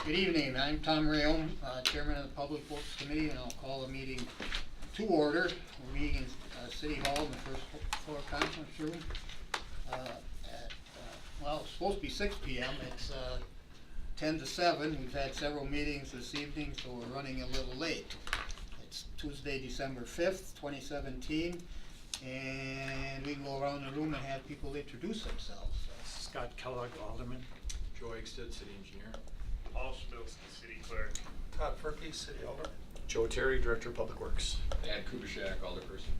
Good evening, I'm Tom Rayom, Chairman of the Public Works Committee, and I'll call the meeting to order. We're meeting in City Hall in the first floor conference room well, it's supposed to be 6 p.m. It's 10 to 7. We've had several meetings this evening, so we're running a little late. It's Tuesday, December 5th, 2017, and we can go around the room and have people introduce themselves. Scott Kellogg, Alderman. Joe Eckstead, City Engineer. Paul Schmilsky, City Clerk. Todd Ferkey, City Alderman. Joe Terry, Director of Public Works. Dan Kubishak, Alderperson.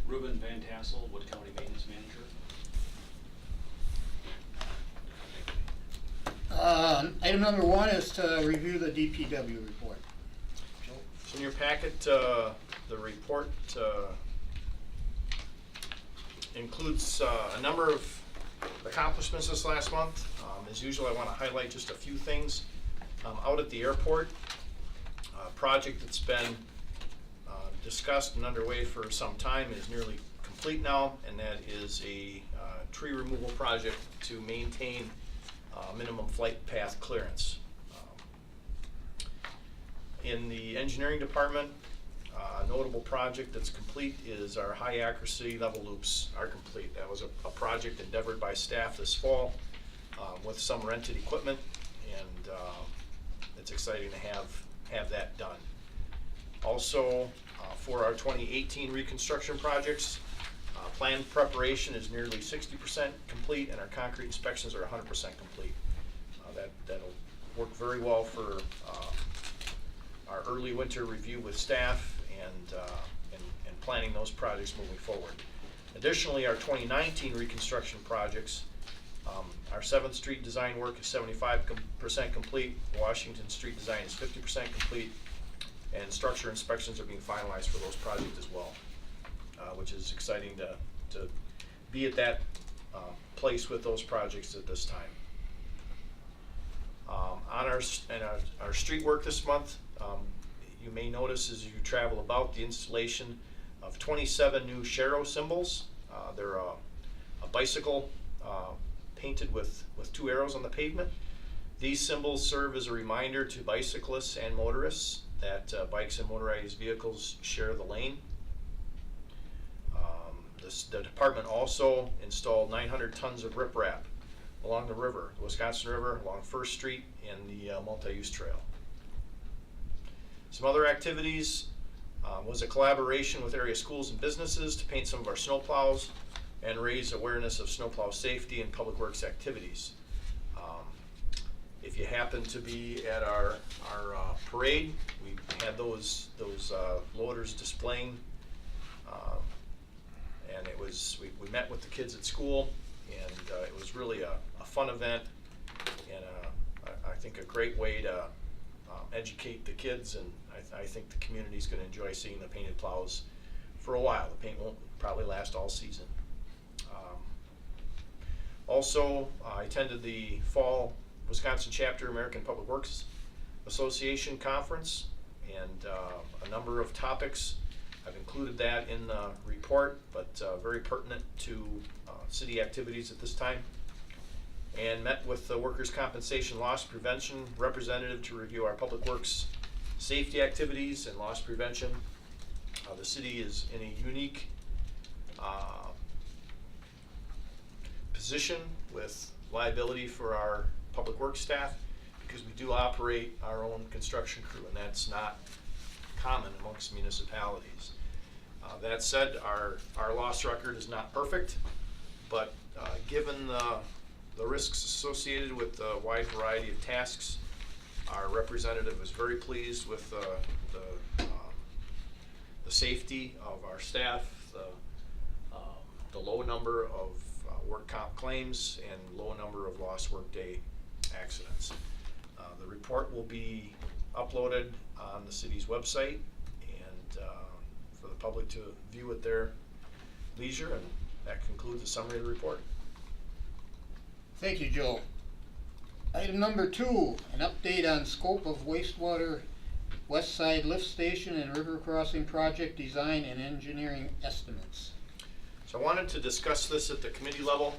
Ruben Van Tassel, Wood County Maintenance Manager. Item number 1 is to review the DPW report. Joe? So in your packet, the report includes a number of accomplishments this last month. As usual, I want to highlight just a few things. Out at the airport, a project that's been discussed and underway for some time is nearly complete now, and that is a tree removal project to maintain minimum flight path clearance. In the engineering department, a notable project that's complete is our high accuracy level loops are complete. That was a project endeavored by staff this fall with some rented equipment, and it's exciting to have that done. Also, for our 2018 reconstruction projects, planned preparation is nearly 60% complete, and our concrete inspections are 100% complete. That'll work very well for our early winter review with staff and planning those projects moving forward. Additionally, our 2019 reconstruction projects, our 7th Street design work is 75% complete, Washington Street design is 50% complete, and structure inspections are being finalized for those projects as well, which is exciting to be at that place with those projects at this time. On our street work this month, you may notice as you travel about the installation of 27 new Shero symbols. They're a bicycle painted with 2 arrows on the pavement. These symbols serve as a reminder to bicyclists and motorists that bikes and motorized vehicles share the lane. The department also installed 900 tons of riprap along the river, the Wisconsin River, along 1st Street and the multi-use trail. Some other activities was a collaboration with area schools and businesses to paint some of our snowplows and raise awareness of snowplow safety and public works activities. If you happen to be at our parade, we had those loaders displaying, and it was we met with the kids at school, and it was really a fun event, and I think a great way to educate the kids, and I think the community's going to enjoy seeing the painted plows for a while. The paint won't probably last all season. Also, I attended the fall Wisconsin Chapter American Public Works Association Conference, and a number of topics. I've included that in the report, but very pertinent to city activities at this time. And met with the Workers' Compensation Loss Prevention representative to review our public works safety activities and loss prevention. The city is in a unique position with liability for our public works staff because we do operate our own construction crew, and that's not common amongst municipalities. That said, our loss record is not perfect, but given the risks associated with the wide variety of tasks, our representative was very pleased with the safety of our staff, the low number of work comp claims, and low number of lost workday accidents. The report will be uploaded on the city's website and for the public to view at their leisure, and that concludes the summary of the report. Thank you, Joe. Item number 2, an update on scope of wastewater West Side Lift Station and River Crossing project design and engineering estimates. So I wanted to discuss this at the committee level.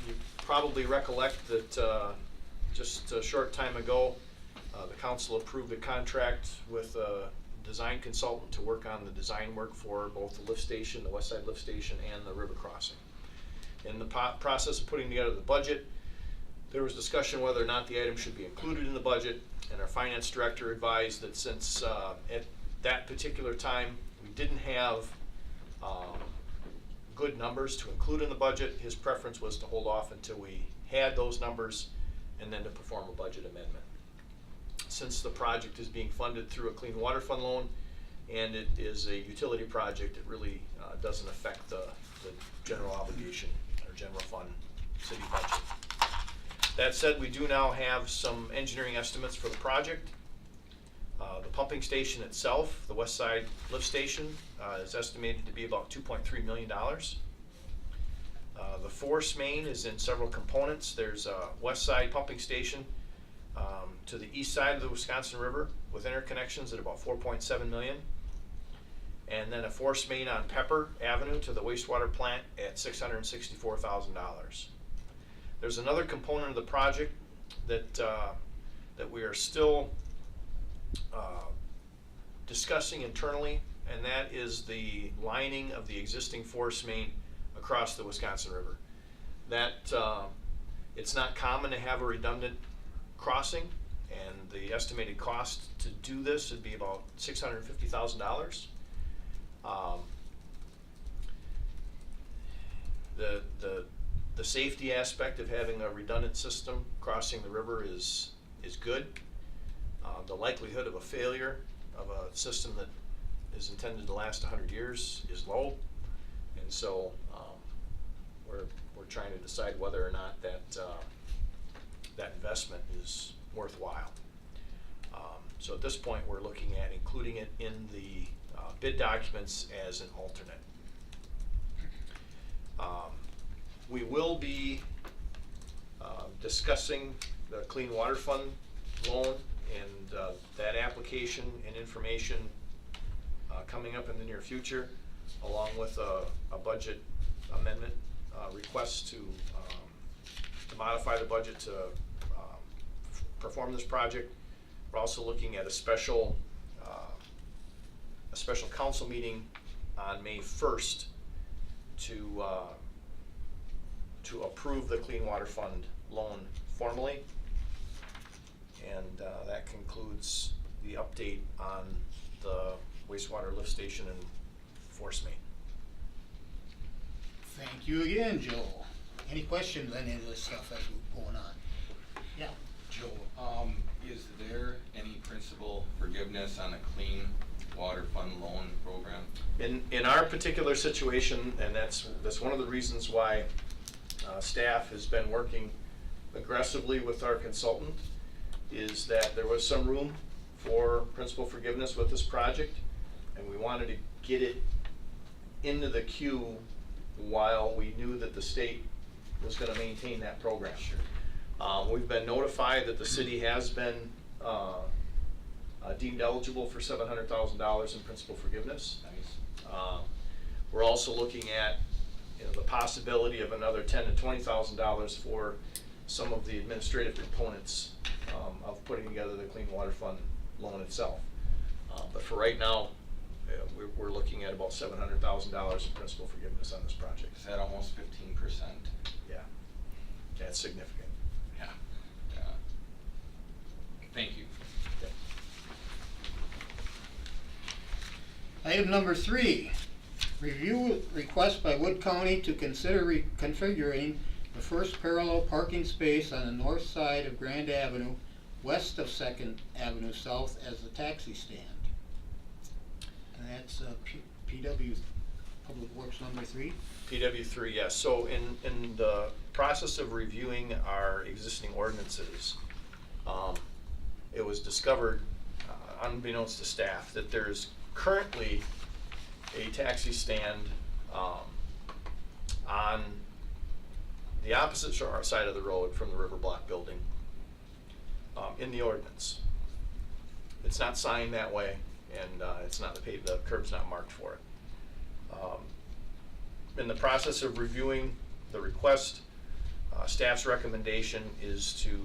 You probably recollect that just a short time ago, the council approved a contract with a design consultant to work on the design work for both the lift station, the west side lift station, and the river crossing. In the process of putting together the budget, there was discussion whether or not the item should be included in the budget, and our finance director advised that since at that particular time we didn't have good numbers to include in the budget, his preference was to hold off until we had those numbers and then to perform a budget amendment. Since the project is being funded through a Clean Water Fund loan and it is a utility project, it really doesn't affect the general obligation or general fund city budget. That said, we do now have some engineering estimates for the project. The pumping station itself, the west side lift station, is estimated to be about $2.3 million. The force main is in several components. There's a west side pumping station to the east side of the Wisconsin River with interconnections at about $4.7 million. And then a force main on Pepper Avenue to the wastewater plant at $664,000. There's another component of the project that we are still discussing internally, and that is the lining of the existing force main across the Wisconsin River. That it's not common to have a redundant crossing, and the estimated cost to do this would be about $650,000. The safety aspect of having a redundant system crossing the river is good. The likelihood of a failure of a system that is intended to last 100 years is low, and so we're trying to decide whether or not that investment is worthwhile. So at this point, we're looking at including it in the bid documents as an alternate. We will be discussing the Clean Water Fund loan and that application and information coming up in the near future, along with a budget amendment request to modify the budget to perform this project. We're also looking at a special council meeting on May 1st to approve the Clean Water Fund loan formally. And that concludes the update on the wastewater lift station and force main. Thank you again, Joe. Any questions on any of this stuff as we're going on? Yeah. Joe, is there any principal forgiveness on a Clean Water Fund loan program? In our particular situation, and that's one of the reasons why staff has been working aggressively with our consultant, is that there was some room for principal forgiveness with this project, and we wanted to get it into the queue while we knew that the state was going to maintain that program. Sure. We've been notified that the city has been deemed eligible for $700,000 in principal forgiveness. Nice. We're also looking at the possibility of another $10,000 to $20,000 for some of the administrative components of putting together the Clean Water Fund loan itself. But for right now, we're looking at about $700,000 in principal forgiveness on this project. Is that almost 15%? Yeah, that's significant. Yeah. Thank you. Item number 3, review request by Wood County to consider reconfiguring the first parallel parking space on the north side of Grand Avenue, west of 2nd Avenue South, as a taxi stand. And that's PW Public Works number 3. PW3, yes. So in the process of reviewing our existing ordinances, it was discovered, unbeknownst to staff, that there's currently a taxi stand on the opposite side of the road from the River Block building in the ordinance. It's not signed that way, and it's not the curb's not marked for it. In the process of reviewing the request, staff's recommendation is to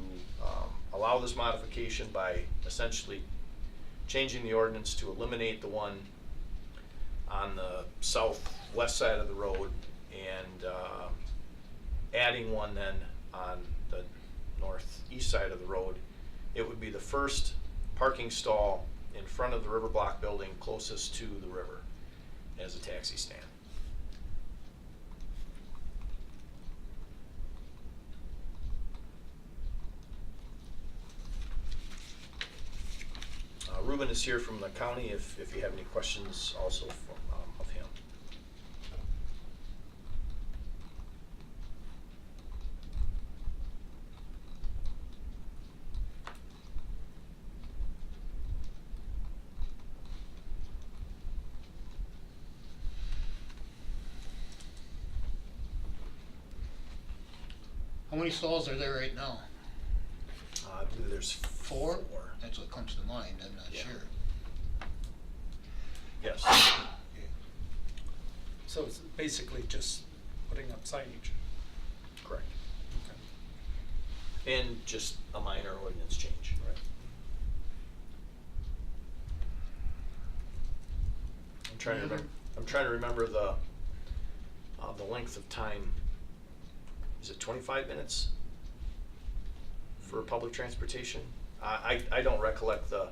allow this modification by essentially changing the ordinance to eliminate the one on the southwest side of the road and adding one then on the northeast side of the road. It would be the first parking stall in front of the River Block building closest to the river as a taxi stand. Ruben is here from the county if you have any questions also from, of him. How many stalls are there right now? I believe there's Four? That's what comes to mind, I'm not Yeah. sure. Yes. So it's basically just putting up signage. Correct. Okay. And just a minor ordinance change. Right. I'm trying to remember the length of time. Is it 25 minutes for public transportation? I don't recollect the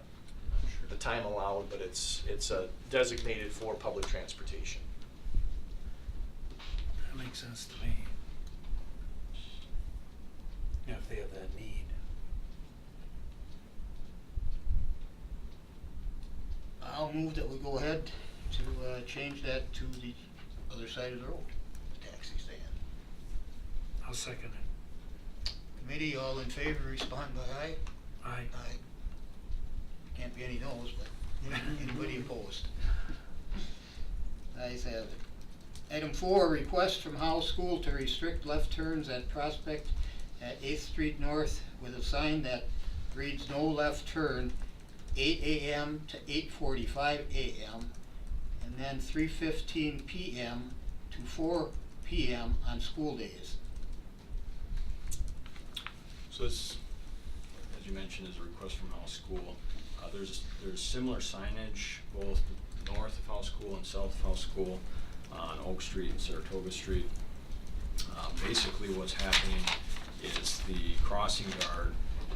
time allowed, but it's designated for public transportation. That makes sense to me. Yeah, if they have that need. I'll move that we go ahead to change that to the other side of the road, the taxi stand. I'll second it. Committee, all in favor, respond by aye. Aye. Aye. Can't be any no's, but anybody opposed? Ayes have it. Item 4, request from Howell School to restrict left turns at Prospect at 8th Street North with a sign that reads no left turn 8 a.m. to 8:45 a.m. and then 3:15 p.m. to 4 p.m. on school days. So this, as you mentioned, is a request from House School. There's similar signage both north of House School and south of House School on Oak Street and Saratoga Street. Basically what's happening is the crossing guard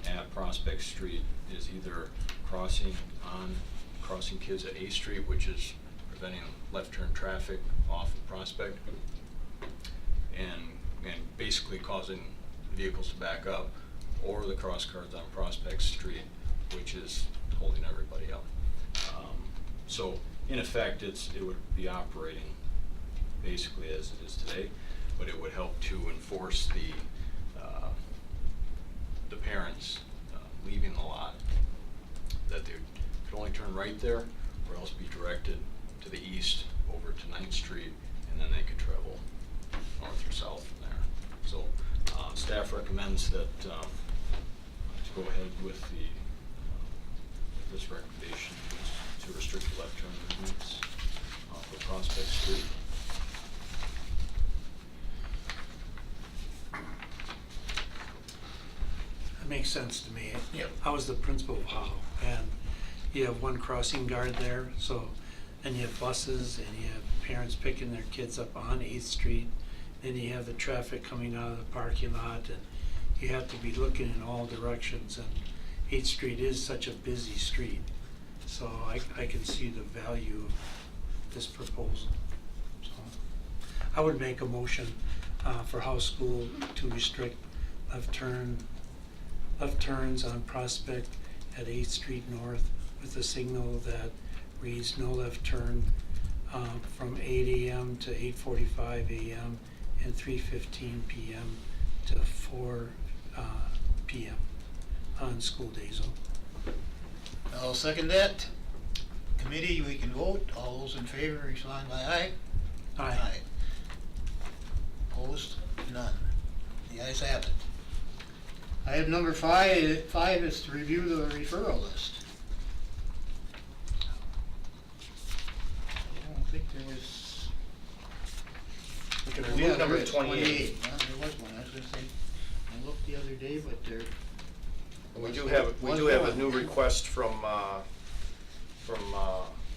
at Prospect Street is either crossing kids at 8th Street, which is preventing left turn traffic off of Prospect, and basically causing vehicles to back up, or the cross guards on Prospect Street, which is holding everybody up. So in effect, it would be operating basically as it is today, but it would help to enforce the parents leaving the lot, that they could only turn right there or else be directed to the east over to 9th Street, and then they could travel north or south from there. So staff recommends that to go ahead with this recommendation to restrict the left turn movements for Prospect Street. That makes sense to me. Yep. I was the principal of Howe, and you have one crossing guard there, so, and you have buses, and you have parents picking their kids up on 8th Street, and you have the traffic coming out of the parking lot, and you have to be looking in all directions, and 8th Street is such a busy street. So I can see the value of this proposal. So I would make a motion for House School to restrict left turns on Prospect at 8th Street North with a signal that reads no left turn from 8 a.m. to 8:45 a.m. and 3:15 p.m. to 4 p.m. on school days. I'll second that. Committee, we can vote. All those in favor, respond by aye. Aye. Opposed? None. The ayes have it. Item number 5 is to review the referral list. I don't think there was. We can Oh, remove yeah, number there is, 28. Yeah, there was one. I was gonna say, I looked the other day, but there We do have a new request from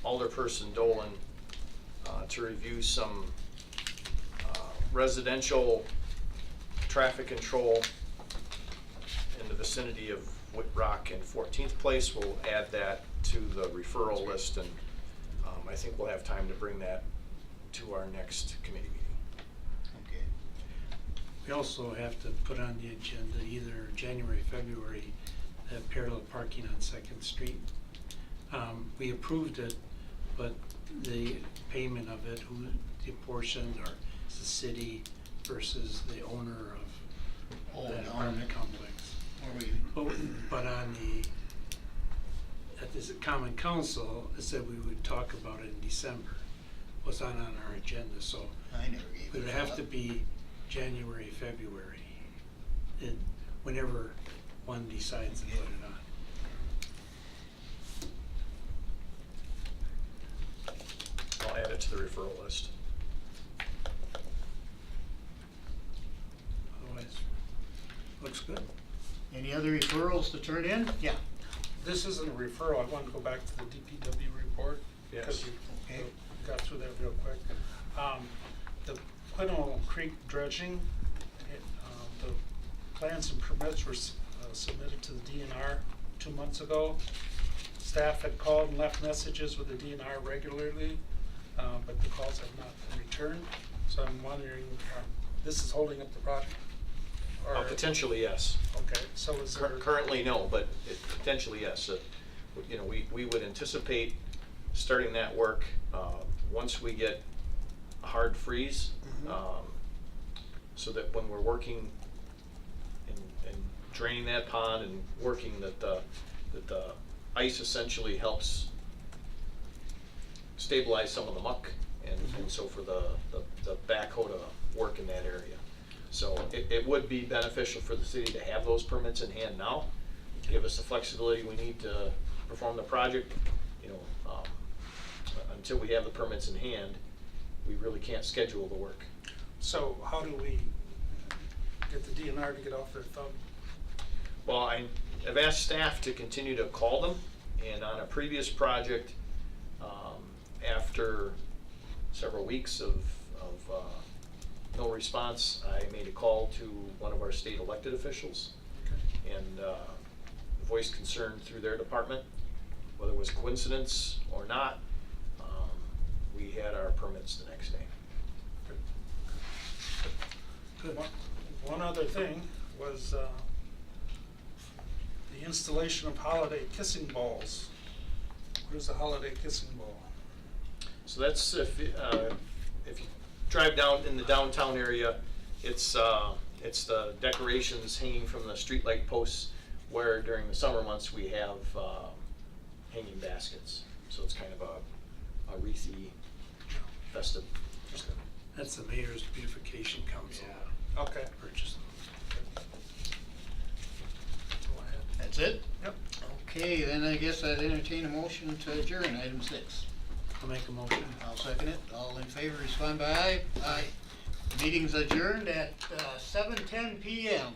Alderperson Dolan to review some residential traffic control in the vicinity of Whitrock and 14th Place. We'll add that to the referral list, and I think we'll have time to bring that to our next committee meeting. Okay. We also have to put on the agenda either January, February, that parallel parking on Second Street. We approved it, but the payment of it, who the portion, or is the city versus the owner Oh, of that the apartment owner. complex. Are we, But on at this common council, it said we would talk about it in December. Was not on our agenda, so I never gave it it would a have thought. to be January, February, and whenever one decides to put it on. I'll add it to the referral list. Otherwise, looks good. Any other referrals to turn in? Yeah. This isn't a referral, I want to go back to the DPW report. Because Yes. you Okay. got through that real quick. The Quinault Creek dredging, the plans and permits were submitted to the DNR 2 months ago. Staff had called and left messages with the DNR regularly, but the calls have not been returned. So I'm wondering, this is holding up the project? Or- Potentially, yes. Okay, so is there? Currently, no, but potentially, yes. You know, we would anticipate starting that work once we get a hard freeze, Mhm. so that when we're working and draining that pond and working, that the ice essentially helps stabilize some of the muck, and so for the backhoe to work in that area. So it would be beneficial for the city to have those permits in hand now, to give us the flexibility we need to perform the project. You know, until we have the permits in hand, we really can't schedule the work. So how do we get the DNR to get off their thumb? Well, I've asked staff to continue to call them, and on a previous project, after several weeks of no response, I made a call to one of our state elected officials and voiced concern through their department. Whether it was coincidence or not, we had our permits the next day. Good. One other thing was the installation of holiday kissing balls. What is a holiday kissing ball? So that's if you drive down in the downtown area, it's the decorations hanging from the streetlight posts, where during the summer months we have hanging baskets. So it's kind of a wreathy, festive. That's the Mayor's Beautification Council Okay. purchase. That's all I had. That's it? Yep. Okay, then I guess I'd entertain a motion to adjourn, item 6. I'll make a motion. I'll second it. All in favor, respond by aye. Aye. Meeting's adjourned at 7:10 PM.